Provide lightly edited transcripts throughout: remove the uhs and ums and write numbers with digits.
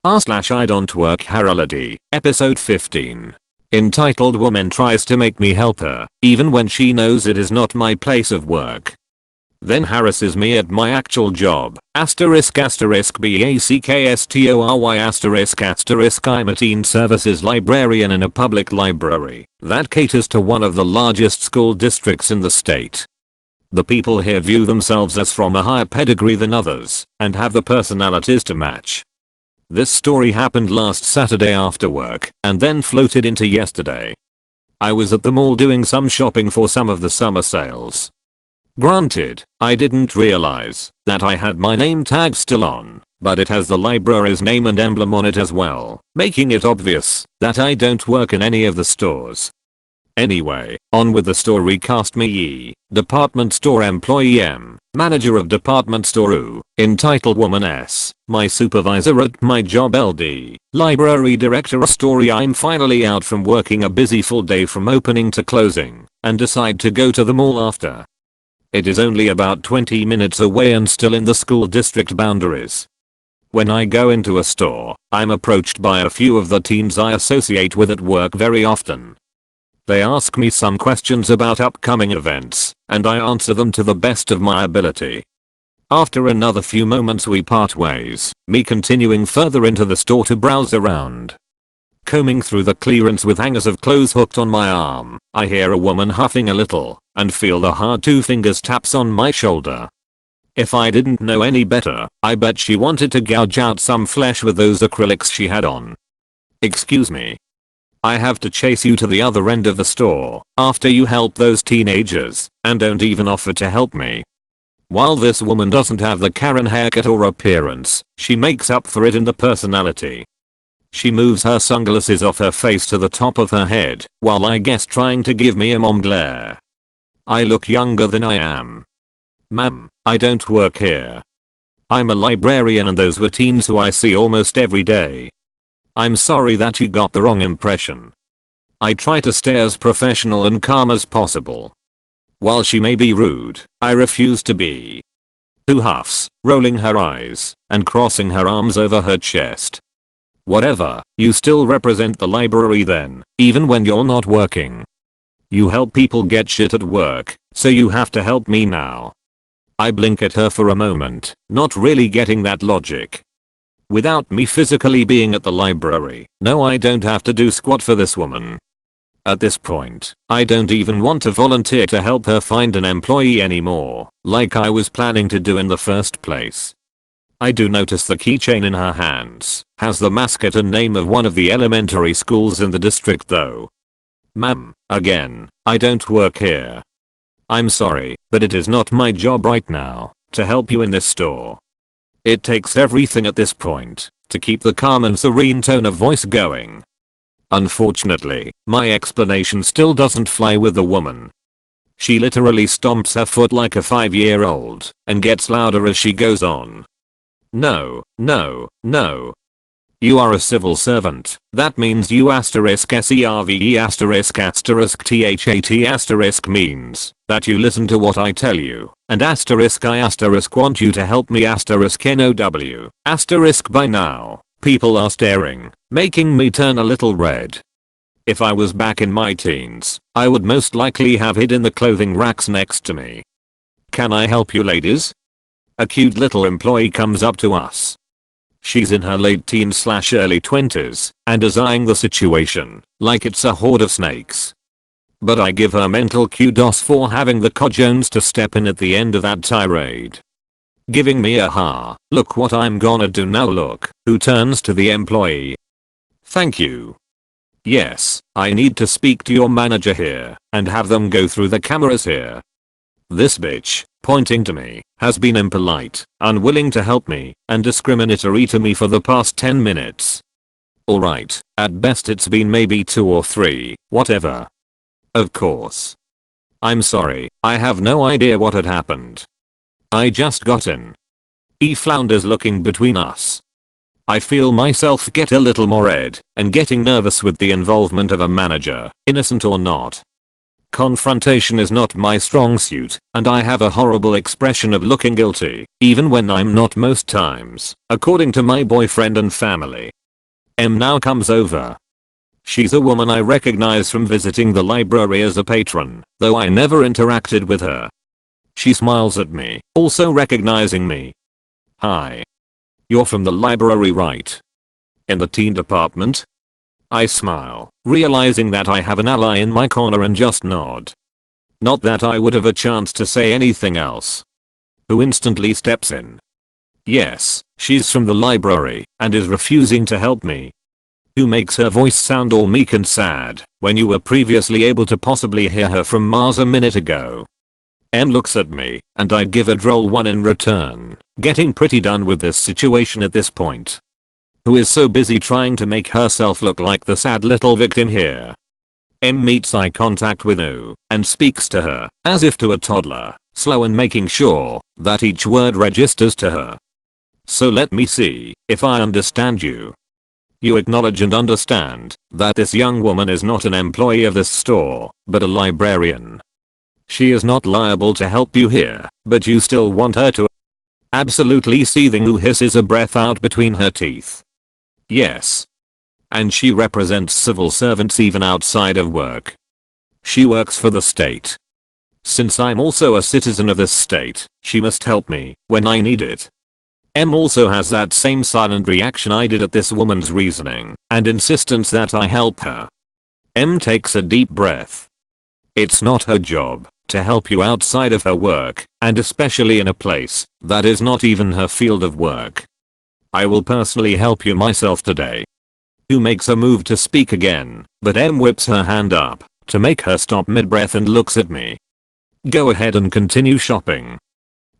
r/IDontWorkHereLady, episode 15. Entitled Woman Tries to Make Me Help Her, even when she knows it is not my place of work. Then harasses me at my actual job, **BACKSTORY***. I'm a teen services librarian in a public library that caters to one of the largest school districts in the state. The people here view themselves as from a higher pedigree than others and have the personalities to match. This story happened last Saturday after work and then floated into yesterday. I was at the mall doing some shopping for some of the summer sales. Granted, I didn't realize that I had my name tag still on, but it has the library's name and emblem on it as well, making it obvious that I don't work in any of the stores. Anyway, on with the story. Cast me E, department store employee M, manager of department store U, entitled Woman S, my supervisor at my job LD, library director. A story. I'm finally out from working a busy full day from opening to closing and decide to go to the mall after. It is only about 20 minutes away and still in the school district boundaries. When I go into a store, I'm approached by a few of the teens I associate with at work very often. They ask me some questions about upcoming events, and I answer them to the best of my ability. After another few moments we part ways, me continuing further into the store to browse around. Combing through the clearance with hangers of clothes hooked on my arm, I hear a woman huffing a little and feel the hard 2 fingers taps on my shoulder. If I didn't know any better, I bet she wanted to gouge out some flesh with those acrylics she had on. Excuse me. I have to chase you to the other end of the store after you help those teenagers and don't even offer to help me. While this woman doesn't have the Karen haircut or appearance, she makes up for it in the personality. She moves her sunglasses off her face to the top of her head while I guess trying to give me a mom glare. I look younger than I am. Ma'am, I don't work here. I'm a librarian and those were teens who I see almost every day. I'm sorry that you got the wrong impression. I try to stay as professional and calm as possible. While she may be rude, I refuse to be. Who huffs, rolling her eyes and crossing her arms over her chest. Whatever, you still represent the library then, even when you're not working. You help people get shit at work, so you have to help me now. I blink at her for a moment, not really getting that logic. Without me physically being at the library, no, I don't have to do squat for this woman. At this point, I don't even want to volunteer to help her find an employee anymore, like I was planning to do in the first place. I do notice the keychain in her hands has the mascot and name of one of the elementary schools in the district though. Ma'am, again, I don't work here. I'm sorry, but it is not my job right now to help you in this store. It takes everything at this point to keep the calm and serene tone of voice going. Unfortunately, my explanation still doesn't fly with the woman. She literally stomps her foot like a 5-year-old and gets louder as she goes on. No, no, no. You are a civil servant. That means you *serve *THAT means that you listen to what I tell you, and I want you to help me *NOW. By now, people are staring, making me turn a little red. If I was back in my teens, I would most likely have hid in the clothing racks next to me. Can I help you ladies? A cute little employee comes up to us. She's in her late teens/early 20s and is eyeing the situation like it's a horde of snakes. But I give her mental kudos for having the cojones to step in at the end of that tirade. Giving me a "ha, look what I'm gonna do now" look, who turns to the employee. Thank you. Yes, I need to speak to your manager here and have them go through the cameras here. This bitch, pointing to me, has been impolite, unwilling to help me, and discriminatory to me for the past 10 minutes. Alright, at best it's been maybe 2 or 3, whatever. Of course. I'm sorry, I have no idea what had happened. I just got in. E flounders looking between us. I feel myself get a little more red and getting nervous with the involvement of a manager, innocent or not. Confrontation is not my strong suit, and I have a horrible expression of looking guilty, even when I'm not most times, according to my boyfriend and family. M now comes over. She's a woman I recognize from visiting the library as a patron, though I never interacted with her. She smiles at me, also recognizing me. Hi. You're from the library, right? In the teen department? I smile, realizing that I have an ally in my corner, and just nod. Not that I would have a chance to say anything else. Who instantly steps in. Yes, she's from the library and is refusing to help me. Who makes her voice sound all meek and sad when you were previously able to possibly hear her from Mars a minute ago. M looks at me and I give a droll one in return, getting pretty done with this situation at this point. Who is so busy trying to make herself look like the sad little victim here. M meets eye contact with U and speaks to her as if to a toddler, slow and making sure that each word registers to her. So let me see if I understand you. You acknowledge and understand that this young woman is not an employee of this store, but a librarian. She is not liable to help you here, but you still want her to. Absolutely seething, who hisses a breath out between her teeth. Yes. And she represents civil servants even outside of work. She works for the state. Since I'm also a citizen of this state, she must help me when I need it. M also has that same silent reaction I did at this woman's reasoning and insistence that I help her. M takes a deep breath. It's not her job to help you outside of her work, and especially in a place that is not even her field of work. I will personally help you myself today. Who makes a move to speak again, but M whips her hand up to make her stop mid-breath and looks at me. Go ahead and continue shopping.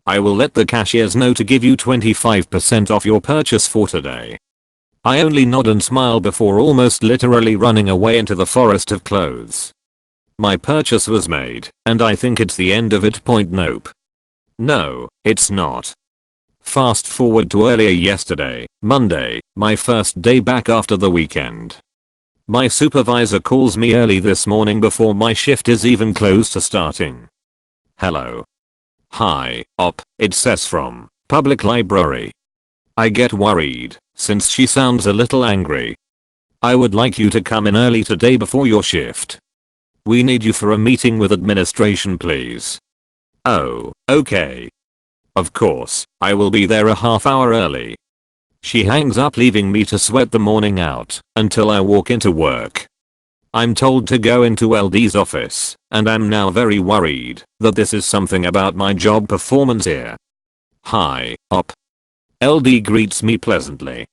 I will let the cashiers know to give you 25% off your purchase for today. I only nod and smile before almost literally running away into the forest of clothes. My purchase was made, and I think it's the end of it. Nope. No, it's not. Fast forward to earlier yesterday, Monday, my first day back after the weekend. My supervisor calls me early this morning before my shift is even close to starting. Hello. Hi, Op, it says from public library. I get worried, since she sounds a little angry. I would like you to come in early today before your shift. We need you for a meeting with administration, please. Oh, okay. Of course, I will be there a half hour early. She hangs up, leaving me to sweat the morning out until I walk into work. I'm told to go into LD's office, and I'm now very worried that this is something about my job performance here. Hi, Op. LD greets me pleasantly.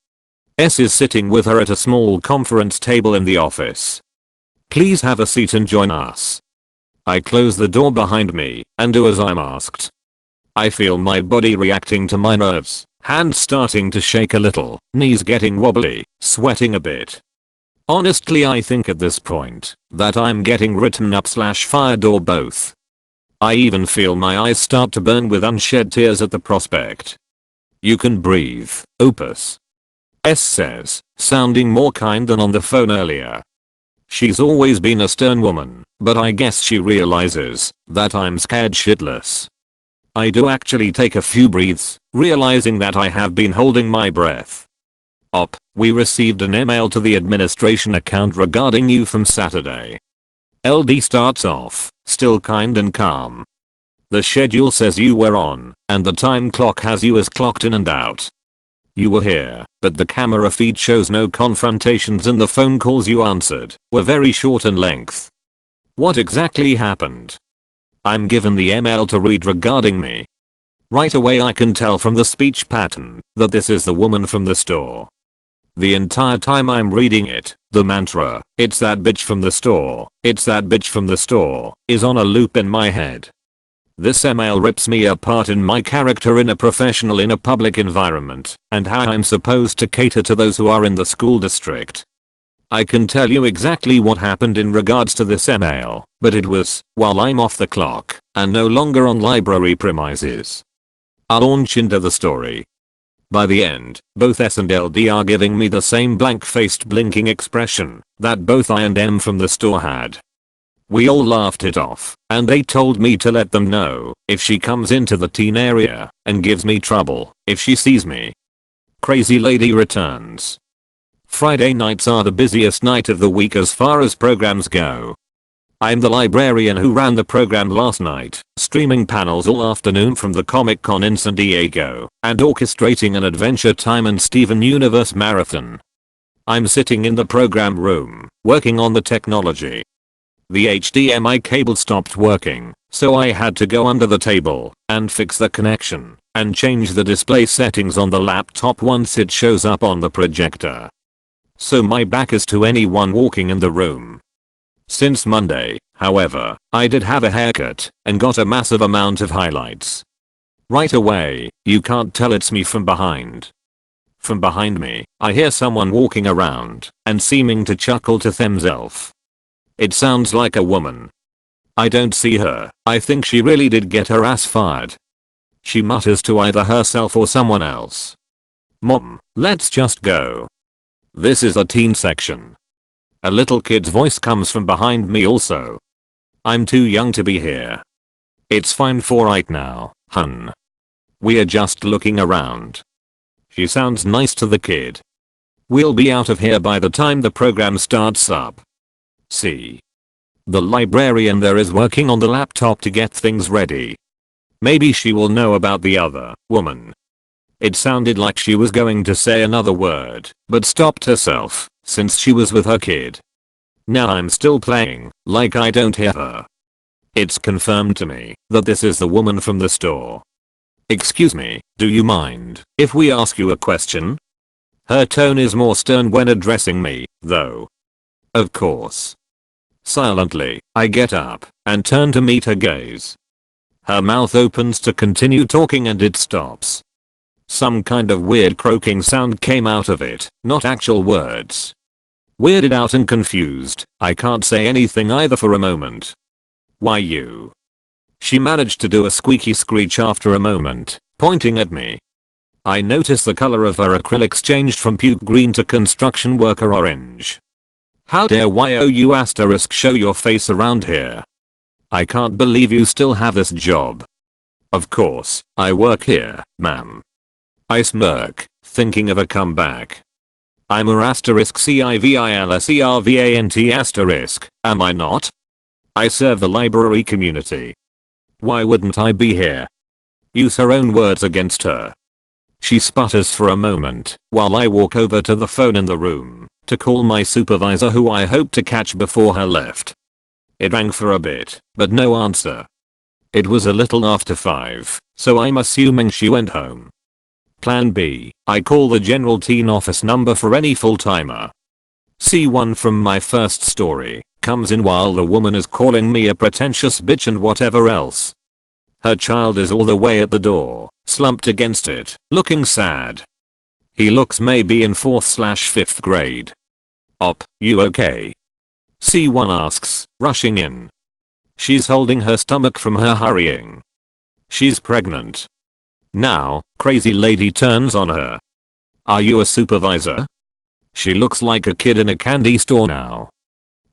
S is sitting with her at a small conference table in the office. Please have a seat and join us. I close the door behind me and do as I'm asked. I feel my body reacting to my nerves, hands starting to shake a little, knees getting wobbly, sweating a bit. Honestly, I think at this point that I'm getting written up / fired or both. I even feel my eyes start to burn with unshed tears at the prospect. You can breathe, Opus. S says, sounding more kind than on the phone earlier. She's always been a stern woman, but I guess she realizes that I'm scared shitless. I do actually take a few breaths, realizing that I have been holding my breath. Op, we received an email to the administration account regarding you from Saturday. LD starts off, still kind and calm. The schedule says you were on, and the time clock has you as clocked in and out. You were here, but the camera feed shows no confrontations, and the phone calls you answered were very short in length. What exactly happened? I'm given the email to read regarding me. Right away I can tell from the speech pattern that this is the woman from the store. The entire time I'm reading it, the mantra, "It's that bitch from the store, it's that bitch from the store," is on a loop in my head. This email rips me apart in my character in a professional in a public environment, and how I'm supposed to cater to those who are in the school district. I can tell you exactly what happened in regards to this email, but it was while I'm off the clock and no longer on library premises. I'll launch into the story. By the end, both S and LD are giving me the same blank-faced blinking expression that both I and M from the store had. We all laughed it off, and they told me to let them know if she comes into the teen area and gives me trouble if she sees me. Crazy lady returns. Friday nights are the busiest night of the week as far as programs go. I'm the librarian who ran the program last night, streaming panels all afternoon from the Comic Con in San Diego, and orchestrating an Adventure Time and Steven Universe marathon. I'm sitting in the program room, working on the technology. The HDMI cable stopped working, so I had to go under the table and fix the connection and change the display settings on the laptop once it shows up on the projector. So my back is to anyone walking in the room. Since Monday, however, I did have a haircut and got a massive amount of highlights. Right away, you can't tell it's me from behind. From behind me, I hear someone walking around and seeming to chuckle to themselves. It sounds like a woman. I don't see her. I think she really did get her ass fired. She mutters to either herself or someone else. Mom, let's just go. This is the teen section. A little kid's voice comes from behind me also. I'm too young to be here. It's fine for right now, hun. We are just looking around. She sounds nice to the kid. We'll be out of here by the time the program starts up. See. The librarian there is working on the laptop to get things ready. Maybe she will know about the other woman. It sounded like she was going to say another word, but stopped herself, since she was with her kid. Now I'm still playing, like I don't hear her. It's confirmed to me that this is the woman from the store. Excuse me, do you mind if we ask you a question? Her tone is more stern when addressing me, though. Of course. Silently, I get up and turn to meet her gaze. Her mouth opens to continue talking and it stops. Some kind of weird croaking sound came out of it, not actual words. Weirded out and confused, I can't say anything either for a moment. Why you? She managed to do a squeaky screech after a moment, pointing at me. I notice the color of her acrylics changed from puke green to construction worker orange. How dare you asterisk show your face around here? I can't believe you still have this job. Of course, I work here, ma'am. I smirk, thinking of a comeback. I'm a asterisk civilservant asterisk, am I not? I serve the library community. Why wouldn't I be here? Use her own words against her. She sputters for a moment while I walk over to the phone in the room to call my supervisor who I hope to catch before her left. It rang for a bit, but no answer. It was a little after 5, so I'm assuming she went home. Plan B, I call the general teen office number for any full-timer. C1 from my first story comes in while the woman is calling me a pretentious bitch and whatever else. Her child is all the way at the door, slumped against it, looking sad. He looks maybe in 4th/5th grade. Op, you okay? C1 asks, rushing in. She's holding her stomach from her hurrying. She's pregnant. Now, crazy lady turns on her. Are you a supervisor? She looks like a kid in a candy store now.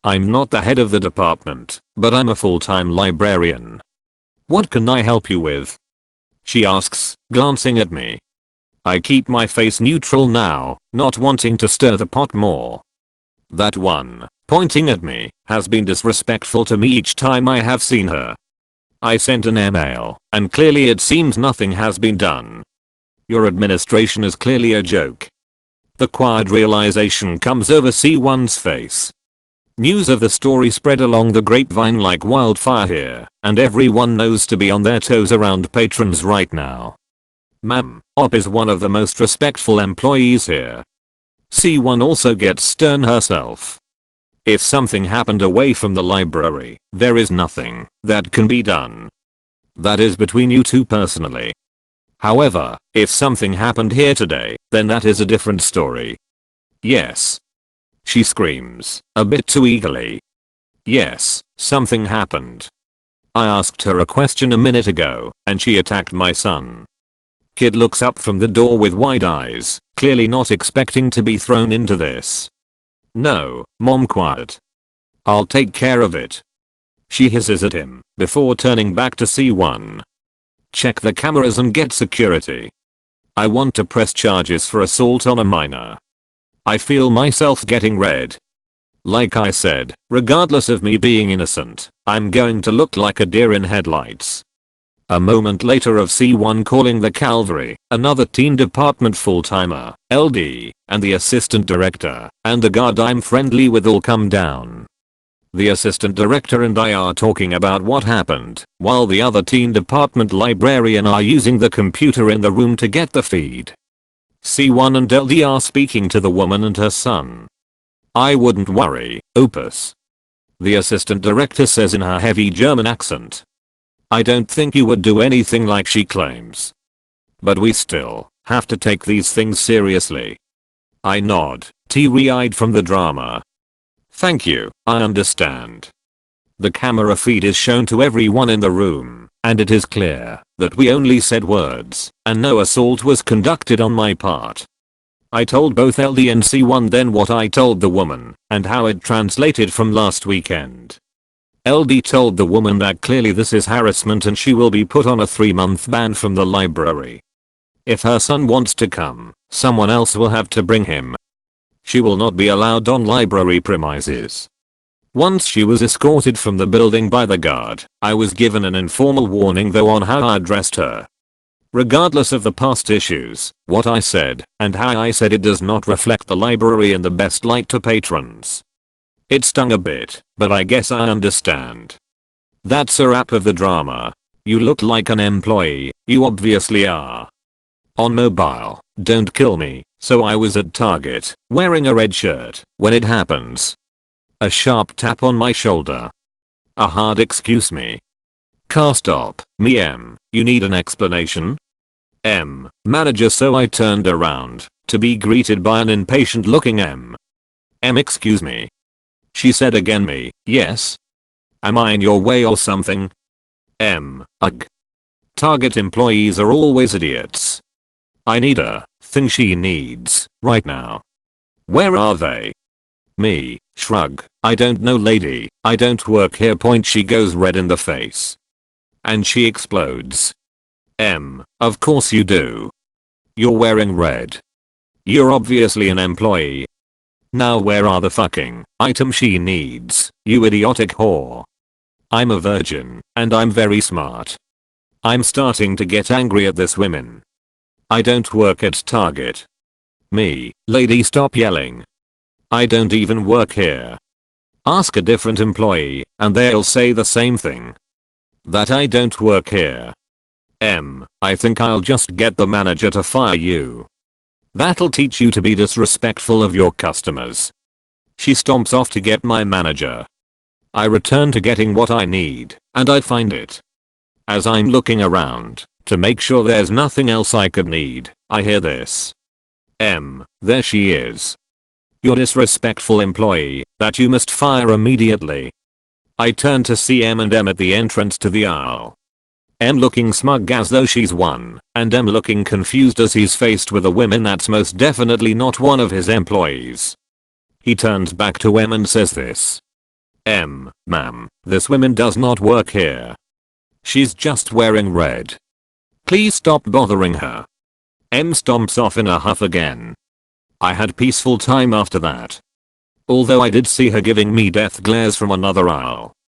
I'm not the head of the department, but I'm a full-time librarian. What can I help you with? She asks, glancing at me. I keep my face neutral now, not wanting to stir the pot more. That one, pointing at me, has been disrespectful to me each time I have seen her. I sent an email, and clearly it seems nothing has been done. Your administration is clearly a joke. The quiet realization comes over C1's face. News of the story spread along the grapevine like wildfire here, and everyone knows to be on their toes around patrons right now. Ma'am, Op is one of the most respectful employees here. C1 also gets stern herself. If something happened away from the library, there is nothing that can be done. That is between you two personally. However, if something happened here today, then that is a different story. Yes. She screams, a bit too eagerly. Yes, something happened. I asked her a question a minute ago, and she attacked my son. Kid looks up from the door with wide eyes, clearly not expecting to be thrown into this. No, mom, quiet. I'll take care of it. She hisses at him before turning back to C1. Check the cameras and get security. I want to press charges for assault on a minor. I feel myself getting red. Like I said, regardless of me being innocent, I'm going to look like a deer in headlights. A moment later of C1 calling the cavalry, another teen department full-timer, LD, and the assistant director, and the guard I'm friendly with all come down. The assistant director and I are talking about what happened, while the other teen department librarian are using the computer in the room to get the feed. C1 and LD are speaking to the woman and her son. I wouldn't worry, Opus. The assistant director says in her heavy German accent. I don't think you would do anything like she claims. But we still have to take these things seriously. I nod, teary-eyed from the drama. Thank you, I understand. The camera feed is shown to everyone in the room, and it is clear that we only said words, and no assault was conducted on my part. I told both LD and C1 then what I told the woman, and how it translated from last weekend. LD told the woman that clearly this is harassment and she will be put on a 3-month ban from the library. If her son wants to come, someone else will have to bring him. She will not be allowed on library premises. Once she was escorted from the building by the guard, I was given an informal warning though on how I addressed her. Regardless of the past issues, what I said, and how I said it does not reflect the library in the best light to patrons. It stung a bit, but I guess I understand. That's a wrap of the drama. You look like an employee, you obviously are. On mobile, don't kill me, so I was at Target, wearing a red shirt, when it happens. A sharp tap on my shoulder. A hard excuse me. Car stop, me M, you need an explanation? M, manager so I turned around, to be greeted by an impatient looking M. M excuse me. She said again me, yes? Am I in your way or something? M, ugh. Target employees are always idiots. I need a thing she needs, right now. Where are they? Me, shrug, I don't know lady, I don't work here point she goes red in the face. And she explodes. M, of course you do. You're wearing red. You're obviously an employee. Now where are the fucking items she needs, you idiotic whore? I'm a virgin, and I'm very smart. I'm starting to get angry at this women. I don't work at Target. Me, lady stop yelling. I don't even work here. Ask a different employee, and they'll say the same thing. That I don't work here. M, I think I'll just get the manager to fire you. That'll teach you to be disrespectful of your customers. She stomps off to get my manager. I return to getting what I need, and I find it. As I'm looking around, to make sure there's nothing else I could need, I hear this. M, there she is. Your disrespectful employee, that you must fire immediately. I turn to see M and M at the entrance to the aisle. M looking smug as though she's won, and M looking confused as he's faced with a woman that's most definitely not one of his employees. He turns back to M and says this. M, ma'am, this woman does not work here. She's just wearing red. Please stop bothering her. M stomps off in a huff again. I had peaceful time after that. Although I did see her giving me death glares from another aisle.